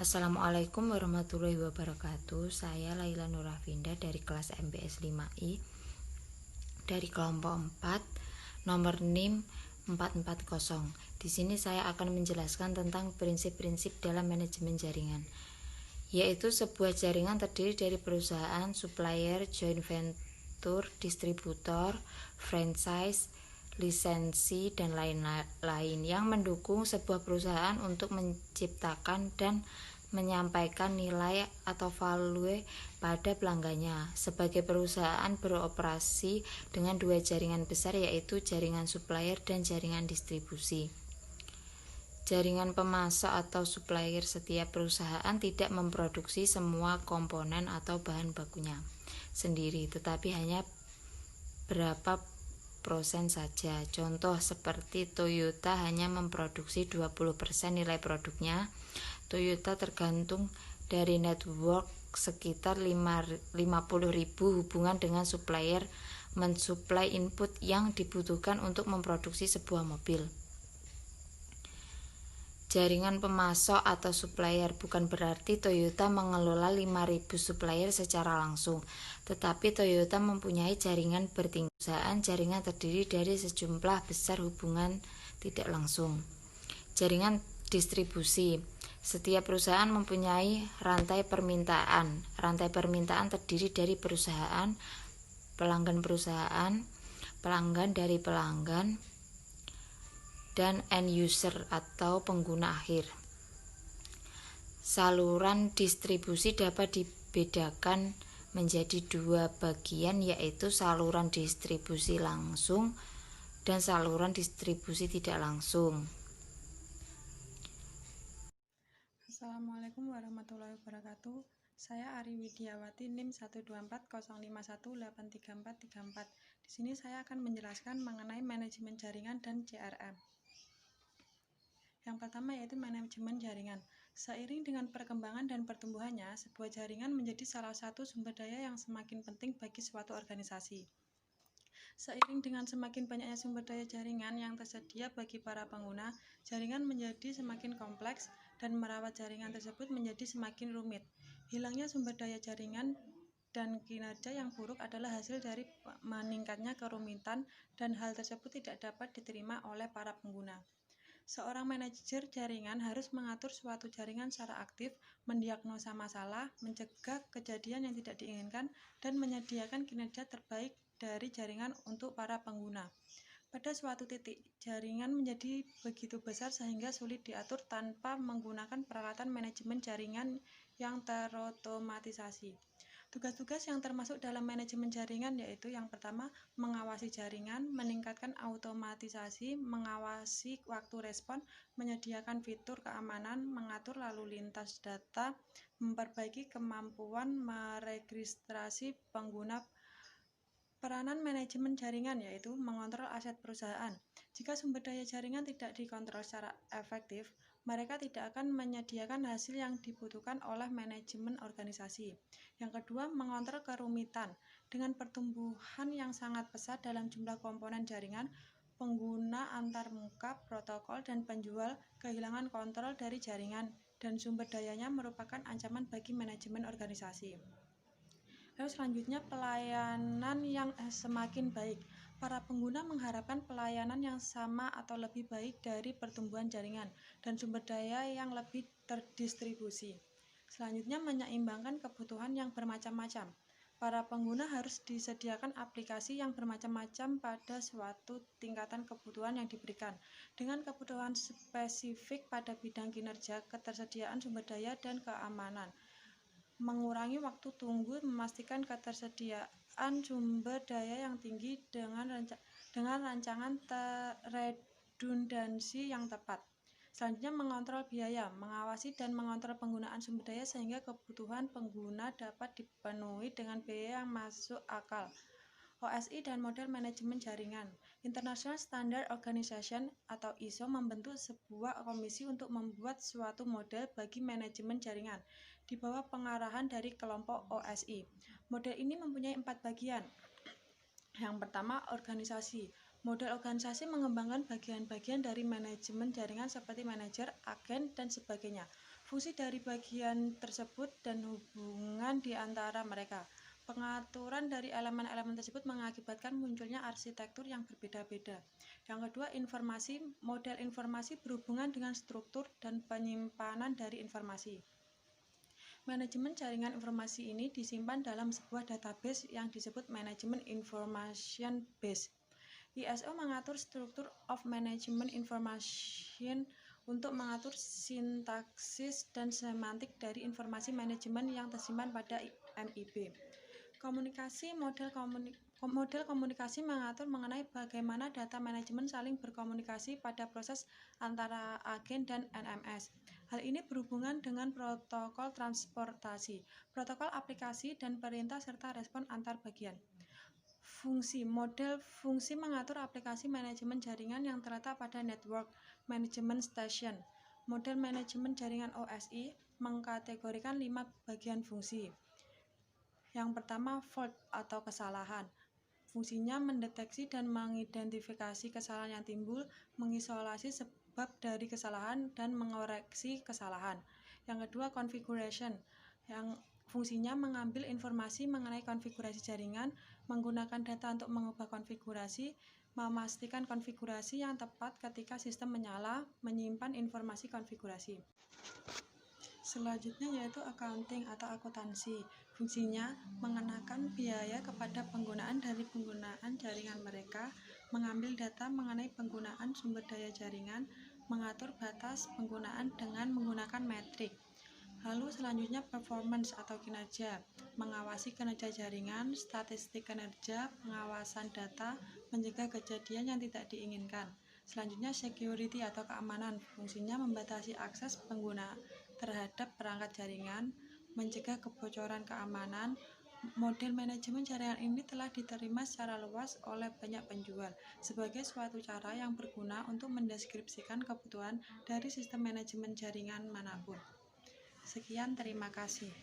Assalamualaikum warahmatullahi wabarakatuh. Saya Laila Nurafinda dari kelas MBS 5I dari kelompok 4 nomor NIM 440. Di sini saya akan menjelaskan tentang prinsip-prinsip dalam manajemen jaringan, yaitu sebuah jaringan terdiri dari perusahaan, supplier, joint venture, distributor, franchise, lisensi, dan lain-lain yang mendukung sebuah perusahaan untuk menciptakan dan menyampaikan nilai atau value pada pelanggannya. Sebagai perusahaan beroperasi dengan dua jaringan besar, yaitu jaringan supplier dan jaringan distribusi. Jaringan pemasok atau supplier, setiap perusahaan tidak memproduksi semua komponen atau bahan bakunya sendiri, tetapi hanya berapa persen saja. Contoh seperti Toyota hanya memproduksi 20% nilai produknya. Toyota tergantung dari network sekitar 50.000 hubungan dengan supplier mensuplai input yang dibutuhkan untuk memproduksi sebuah mobil. Jaringan pemasok atau supplier bukan berarti Toyota mengelola 5.000 supplier secara langsung, tetapi Toyota mempunyai jaringan bertingkat. Perusahaan jaringan terdiri dari sejumlah besar hubungan tidak langsung. Jaringan distribusi. Setiap perusahaan mempunyai rantai permintaan. Rantai permintaan terdiri dari perusahaan, pelanggan dari pelanggan, dan end user atau pengguna akhir. Saluran distribusi dapat dibedakan menjadi dua bagian, yaitu saluran distribusi langsung dan saluran distribusi tidak langsung. Assalamualaikum warahmatullahi wabarakatuh. Saya Ari Widiawati, NIM 12405183434. Di sini saya akan menjelaskan mengenai manajemen jaringan dan CRM. Yang pertama yaitu manajemen jaringan. Seiring dengan perkembangan dan pertumbuhannya, sebuah jaringan menjadi salah satu sumber daya yang semakin penting bagi suatu organisasi. Seiring dengan semakin banyaknya sumber daya jaringan yang tersedia bagi para pengguna, jaringan menjadi semakin kompleks dan merawat jaringan tersebut menjadi semakin rumit. Hilangnya sumber daya jaringan dan kinerja yang buruk adalah hasil dari meningkatnya kerumitan, dan hal tersebut tidak dapat diterima oleh para pengguna. Seorang manajer jaringan harus mengatur suatu jaringan secara aktif, mendiagnosa masalah, mencegah kejadian yang tidak diinginkan, dan menyediakan kinerja terbaik dari jaringan untuk para pengguna. Pada suatu titik, jaringan menjadi begitu besar sehingga sulit diatur tanpa menggunakan peralatan manajemen jaringan yang terotomatisasi. Tugas-tugas yang termasuk dalam manajemen jaringan yaitu yang pertama, mengawasi jaringan, meningkatkan automatisasi, mengawasi waktu respon, menyediakan fitur keamanan, mengatur lalu lintas data, memperbaiki kemampuan meregistrasi pengguna. Peranan manajemen jaringan yaitu mengontrol aset perusahaan. Jika sumber daya jaringan tidak dikontrol secara efektif, mereka tidak akan menyediakan hasil yang dibutuhkan oleh manajemen organisasi. Yang kedua, mengontrol kerumitan. Dengan pertumbuhan yang sangat pesat dalam jumlah komponen jaringan, pengguna antarmuka, protokol, dan penjual kehilangan kontrol dari jaringan, dan sumber dayanya merupakan ancaman bagi manajemen organisasi. Lalu selanjutnya, pelayanan yang semakin baik. Para pengguna mengharapkan pelayanan yang sama atau lebih baik dari pertumbuhan jaringan dan sumber daya yang lebih terdistribusi. Selanjutnya, menyeimbangkan kebutuhan yang bermacam-macam. Para pengguna harus disediakan aplikasi yang bermacam-macam pada suatu tingkatan kebutuhan yang diberikan, dengan kebutuhan spesifik pada bidang kinerja, ketersediaan sumber daya, dan keamanan. Mengurangi waktu tunggu, memastikan ketersediaan sumber daya yang tinggi dengan rancangan redundansi yang tepat. Selanjutnya, mengontrol biaya, mengawasi dan mengontrol penggunaan sumber daya sehingga kebutuhan pengguna dapat dipenuhi dengan biaya yang masuk akal. OSI dan model manajemen jaringan. International Standard Organization atau ISO membentuk sebuah komisi untuk membuat suatu model bagi manajemen jaringan di bawah pengarahan dari kelompok OSI. Model ini mempunyai 4 bagian. Yang pertama, organisasi. Model organisasi mengembangkan bagian-bagian dari manajemen jaringan seperti manajer, agen, dan sebagainya. fungsi dari bagian tersebut dan hubungan di antara mereka. Pengaturan dari elemen-elemen tersebut mengakibatkan munculnya arsitektur yang berbeda-beda. Yang kedua, informasi. Model informasi berhubungan dengan struktur dan penyimpanan dari informasi. Manajemen jaringan informasi ini disimpan dalam sebuah database yang disebut Management Information Base. ISO mengatur struktur of Management Information untuk mengatur sintaksis dan semantik dari informasi manajemen yang tersimpan pada MIB. Komunikasi. Model komunikasi mengatur mengenai bagaimana data manajemen saling berkomunikasi pada proses antara agen dan NMS. Hal ini berhubungan dengan protokol transportasi, protokol aplikasi, dan perintah serta respon antar bagian. Fungsi. Model fungsi mengatur aplikasi manajemen jaringan yang terletak pada Network Management Station. Model manajemen jaringan OSI mengkategorikan 5 bagian fungsi. Yang pertama, fault atau kesalahan. Fungsinya mendeteksi dan mengidentifikasi kesalahan yang timbul, mengisolasi sebab dari kesalahan, dan mengoreksi kesalahan. Yang kedua, configuration, yang fungsinya mengambil informasi mengenai konfigurasi jaringan, menggunakan data untuk mengubah konfigurasi, memastikan konfigurasi yang tepat ketika sistem menyala, menyimpan informasi konfigurasi. Selanjutnya yaitu accounting atau akuntansi. Fungsinya mengenakan biaya kepada penggunaan dari penggunaan jaringan mereka, mengambil data mengenai penggunaan sumber daya jaringan, mengatur batas penggunaan dengan menggunakan metrik. Lalu selanjutnya performance atau kinerja, mengawasi kinerja jaringan, statistik kinerja, pengawasan data, mencegah kejadian yang tidak diinginkan. Selanjutnya security atau keamanan, fungsinya membatasi akses pengguna terhadap perangkat jaringan, mencegah kebocoran keamanan. Model manajemen jaringan ini telah diterima secara luas oleh banyak penjual sebagai suatu cara yang berguna untuk mendeskripsikan kebutuhan dari sistem manajemen jaringan manapun. Sekian, terima kasih.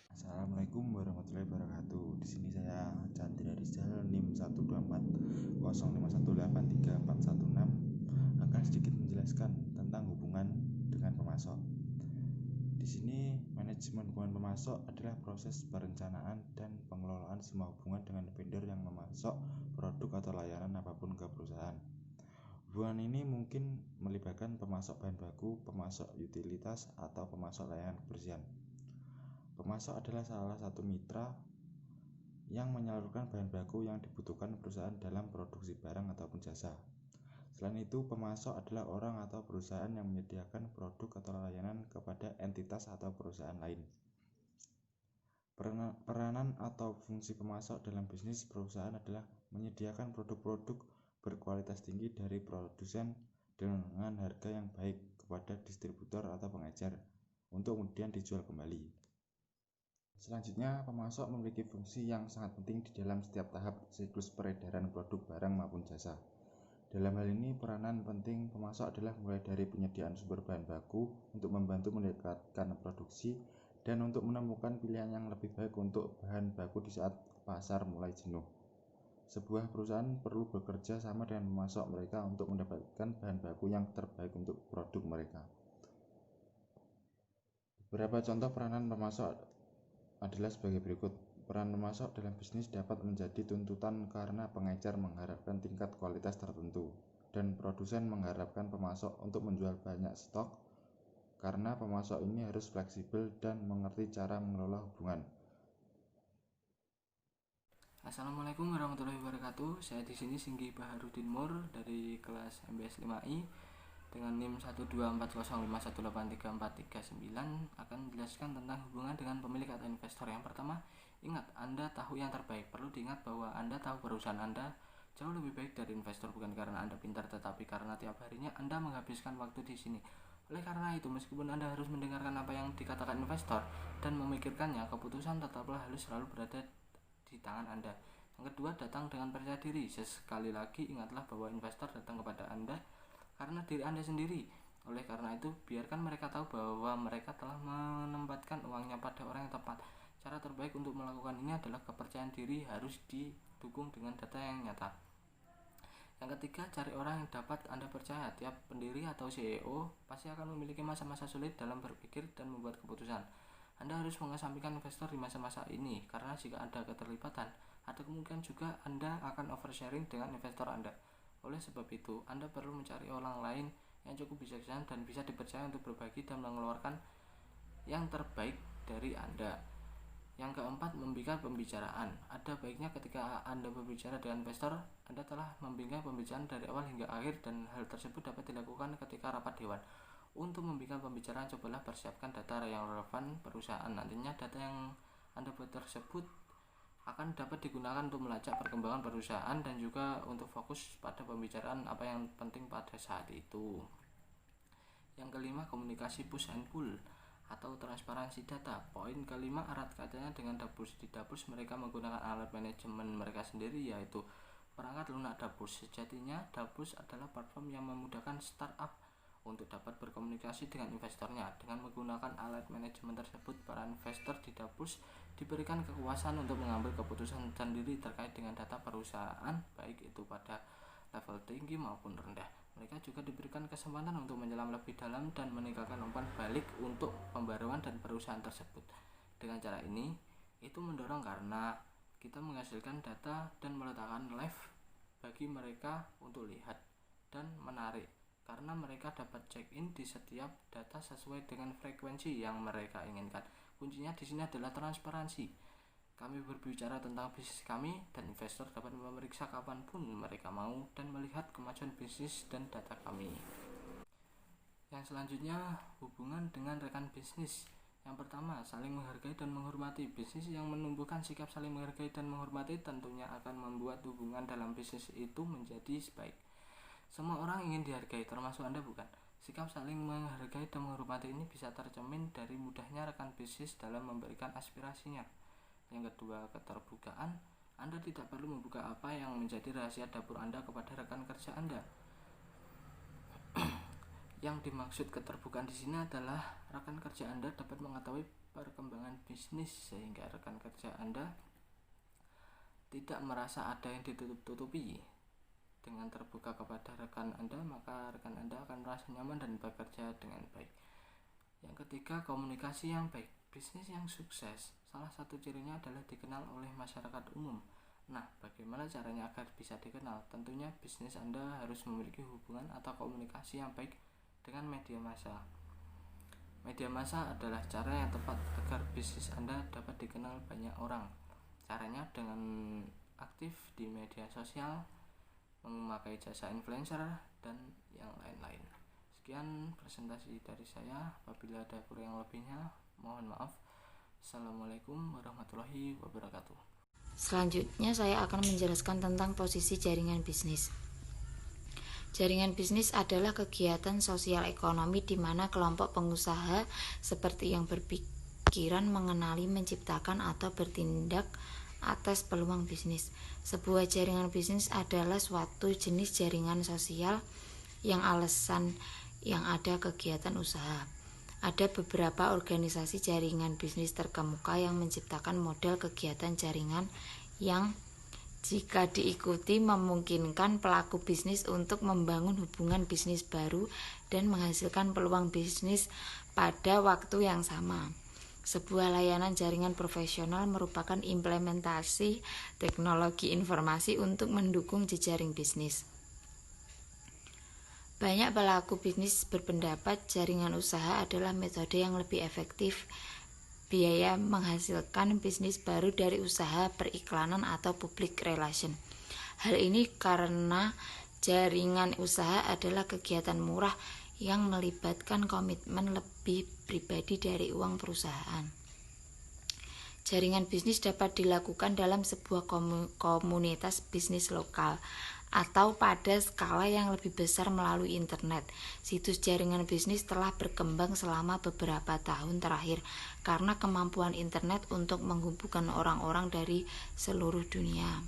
Assalamualaikum warahmatullahi wabarakatuh. Di sini saya Chandra Rizal NIM 124 051834416 akan sedikit menjelaskan tentang hubungan dengan pemasok. Di sini manajemen hubungan pemasok adalah proses perencanaan dan pengelolaan semua hubungan dengan vendor yang memasok produk atau layanan apapun ke perusahaan. Hubungan ini mungkin melibatkan pemasok bahan baku, pemasok utilitas, atau pemasok layanan kebersihan. Pemasok adalah salah satu mitra yang menyalurkan bahan baku yang dibutuhkan perusahaan dalam produksi barang ataupun jasa. Selain itu, pemasok adalah orang atau perusahaan yang menyediakan produk atau layanan kepada entitas atau perusahaan lain. Peranan atau fungsi pemasok dalam bisnis perusahaan adalah menyediakan produk-produk berkualitas tinggi dari produsen dengan harga yang baik kepada distributor atau pengecer untuk kemudian dijual kembali. Selanjutnya, pemasok memiliki fungsi yang sangat penting di dalam setiap tahap siklus peredaran produk barang maupun jasa. Dalam hal ini, peranan penting pemasok adalah mulai dari penyediaan sumber bahan baku untuk membantu meningkatkan produksi dan untuk menemukan pilihan yang lebih baik untuk bahan baku di saat pasar mulai jenuh. Sebuah perusahaan perlu bekerja sama dengan pemasok mereka untuk mendapatkan bahan baku yang terbaik untuk produk mereka. Beberapa contoh peranan pemasok adalah sebagai berikut. Peran pemasok dalam bisnis dapat menjadi tuntutan karena pengecer mengharapkan tingkat kualitas tertentu dan produsen mengharapkan pemasok untuk menjual banyak stok karena pemasok ini harus fleksibel dan mengerti cara mengelola hubungan. Assalamualaikum warahmatullahi wabarakatuh. Saya di sini Singgi Baharudin Mur dari kelas MBS 5I dengan NIM 12405183439 akan menjelaskan tentang hubungan dengan pemilik atau investor. Yang pertama, ingat, Anda tahu yang terbaik. Perlu diingat bahwa Anda tahu perusahaan Anda jauh lebih baik dari investor, bukan karena Anda pintar, tetapi karena tiap harinya Anda menghabiskan waktu di sini. Oleh karena itu, meskipun Anda harus mendengarkan apa yang dikatakan investor dan memikirkannya, keputusan tetaplah harus selalu berada di tangan Anda. Yang kedua, datang dengan percaya diri. Sekali lagi, ingatlah bahwa investor datang kepada Anda karena diri Anda sendiri. Oleh karena itu, biarkan mereka tahu bahwa mereka telah menempatkan uangnya pada orang yang tepat. Cara terbaik untuk melakukan ini adalah kepercayaan diri harus didukung dengan data yang nyata. Yang ketiga, cari orang yang dapat Anda percaya. Tiap pendiri atau CEO pasti akan memiliki masa-masa sulit dalam berpikir dan membuat keputusan. Anda harus mengesampingkan investor di masa-masa ini, karena jika ada keterlibatan, ada kemungkinan juga Anda akan oversharing dengan investor Anda. Oleh sebab itu, Anda perlu mencari orang lain yang cukup bijaksana dan bisa dipercaya untuk berbagi dan mengeluarkan yang terbaik dari Anda. Yang keempat, membingkai pembicaraan. Ada baiknya ketika Anda berbicara dengan investor, Anda telah membingkai pembicaraan dari awal hingga akhir, dan hal tersebut dapat dilakukan ketika rapat dewan. Untuk membingkai pembicaraan, cobalah persiapkan data yang relevan perusahaan. Nantinya data yang Anda buat tersebut akan dapat digunakan untuk melacak perkembangan perusahaan dan juga untuk fokus pada pembicaraan apa yang penting pada saat itu. Yang kelima, komunikasi push and pull atau transparansi data. Poin kelima erat kaitannya dengan Dapurs. Di Dapurs mereka menggunakan alat manajemen mereka sendiri, yaitu perangkat lunak Dapurs. Sejatinya Dapurs adalah platform yang memudahkan startup untuk dapat berkomunikasi dengan investornya. Dengan menggunakan alat manajemen tersebut, para investor di Dapurs diberikan kekuasaan untuk mengambil keputusan sendiri terkait dengan data perusahaan, baik itu pada level tinggi maupun rendah. Mereka juga diberikan kesempatan untuk menyelam lebih dalam dan meninggalkan umpan balik untuk pembaruan dan perusahaan tersebut. Dengan cara ini, itu mendorong karena kita menghasilkan data dan meletakkan live bagi mereka untuk lihat dan menarik, karena mereka dapat check-in di setiap data sesuai dengan frekuensi yang mereka inginkan. Kuncinya di sini adalah transparansi. Kami berbicara tentang bisnis kami, dan investor dapat memeriksa kapanpun mereka mau dan melihat kemajuan bisnis dan data kami. Yang selanjutnya, hubungan dengan rekan bisnis. Yang pertama, saling menghargai dan menghormati. Bisnis yang menumbuhkan sikap saling menghargai dan menghormati tentunya akan membuat hubungan dalam bisnis itu menjadi baik. Semua orang ingin dihargai, termasuk Anda, bukan? Sikap saling menghargai dan menghormati ini bisa tercermin dari mudahnya rekan bisnis dalam memberikan aspirasinya. Yang kedua, keterbukaan. Anda tidak perlu membuka apa yang menjadi rahasia dapur Anda kepada rekan kerja Anda. Yang dimaksud keterbukaan di sini adalah rekan kerja Anda dapat mengetahui perkembangan bisnis, sehingga rekan kerja Anda tidak merasa ada yang ditutup-tutupi. Dengan terbuka kepada rekan Anda, maka rekan Anda akan merasa nyaman dan bekerja dengan baik. Yang ketiga, komunikasi yang baik. Bisnis yang sukses, salah satu cirinya adalah dikenal oleh masyarakat umum. Nah, bagaimana caranya agar bisa dikenal? Tentunya bisnis Anda harus memiliki hubungan atau komunikasi yang baik dengan media massa. Media massa adalah cara yang tepat agar bisnis Anda dapat dikenal banyak orang. Caranya dengan aktif di media sosial, memakai jasa influencer, dan yang lain-lain. Sekian presentasi dari saya. Apabila ada kurang lebihnya, mohon maaf. Assalamualaikum warahmatullahi wabarakatuh. Selanjutnya saya akan menjelaskan tentang posisi jaringan bisnis. Jaringan bisnis adalah kegiatan sosial ekonomi di mana kelompok pengusaha seperti yang berpikiran mengenali, menciptakan, atau bertindak atas peluang bisnis. Sebuah jaringan bisnis adalah suatu jenis jaringan sosial yang alasan yang ada kegiatan usaha. Ada beberapa organisasi jaringan bisnis terkemuka yang menciptakan model kegiatan jaringan yang jika diikuti memungkinkan pelaku bisnis untuk membangun hubungan bisnis baru dan menghasilkan peluang bisnis pada waktu yang sama. Sebuah layanan jaringan profesional merupakan implementasi teknologi informasi untuk mendukung jejaring bisnis. Banyak pelaku bisnis berpendapat jaringan usaha adalah metode yang lebih efektif biaya menghasilkan bisnis baru dari usaha periklanan atau public relation. Hal ini karena jaringan usaha adalah kegiatan murah yang melibatkan komitmen lebih pribadi dari uang perusahaan. Jaringan bisnis dapat dilakukan dalam sebuah komunitas bisnis lokal atau pada skala yang lebih besar melalui internet. Situs jaringan bisnis telah berkembang selama beberapa tahun terakhir karena kemampuan internet untuk menghubungkan orang-orang dari seluruh dunia.